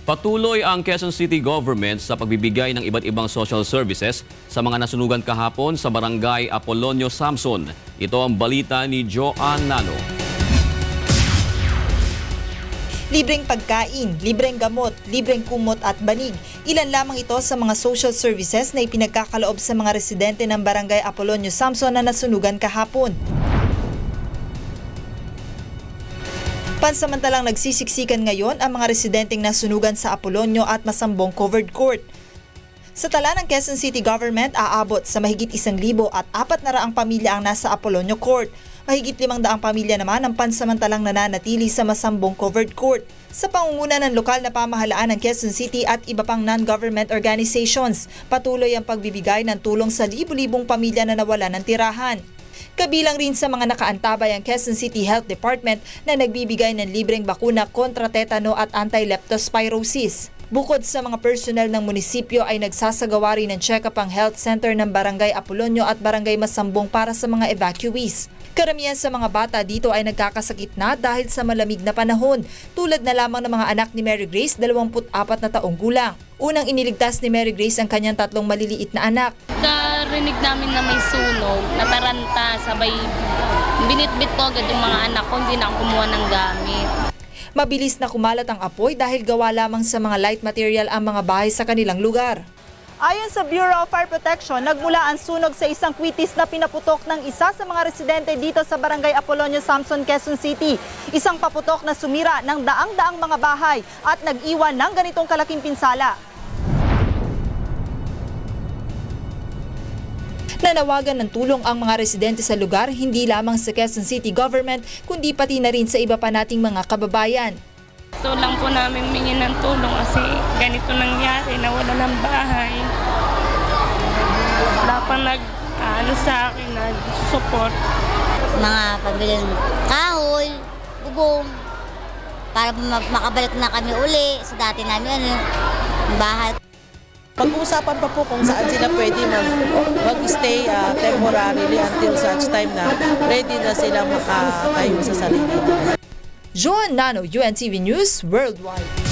Patuloy ang Quezon City Government sa pagbibigay ng iba't ibang social services sa mga nasunugan kahapon sa Barangay Apolonio Samson. Ito ang balita ni Joanne Nano. Libreng pagkain, libreng gamot, libreng kumot at banig. Ilan lamang ito sa mga social services na ipinagkakaloob sa mga residente ng Barangay Apolonio Samson na nasunugan kahapon. Pansamantalang nagsisiksikan ngayon ang mga residenteng nasunugan sa Apolonio at Masambong Covered Court. Sa tala ng Quezon City Government, aabot sa mahigit 1,000 at 400 pamilya ang nasa Apolonio Court. Mahigit 500 pamilya naman ang pansamantalang nananatili sa Masambong Covered Court. Sa pangunguna ng lokal na pamahalaan ng Quezon City at iba pang non-government organizations, patuloy ang pagbibigay ng tulong sa libu-libong pamilya na nawala ng tirahan. Kabilang rin sa mga nakaantabay ang Quezon City Health Department na nagbibigay ng libreng bakuna kontra tetano at anti-leptospirosis. Bukod sa mga personel ng munisipyo ay nagsasagawa rin ng check-up ang health center ng Barangay Apolonio at Barangay Masambong para sa mga evacuees. Karamihan sa mga bata dito ay nagkakasakit na dahil sa malamig na panahon, tulad na lamang ng mga anak ni Mary Grace, 24 na taong gulang. Unang iniligtas ni Mary Grace ang kanyang 3 maliliit na anak. Karinig namin na may sunog, nataranta, sabay binitbit ko agad yung mga anak ko, hindi na ako kumuha ng gamit. Mabilis na kumalat ang apoy dahil gawa lamang sa mga light material ang mga bahay sa kanilang lugar. Ayon sa Bureau of Fire Protection, nagmula ang sunog sa isang kwitis na pinaputok ng isa sa mga residente dito sa Barangay Apolonio Samson, Quezon City. Isang paputok na sumira ng daang-daang mga bahay at nag-iwan ng ganitong kalaking pinsala. Nanawagan ng tulong ang mga residente sa lugar, hindi lamang sa Quezon City Government, kundi pati na rin sa iba pa nating mga kababayan. So lang po namin humingi ng tulong kasi ganito nangyari, nawala ng bahay. Wala pa sa akin, nag-support. Mga pabiling kahoy, bubong, para makabalik na kami uli sa dati namin bahay. Pag-uusapan pa po kung saan sila pwede mag-stay temporarily until such time na ready na sila makatayo sa sarili nila. Joanne Nano, UNTV News Worldwide.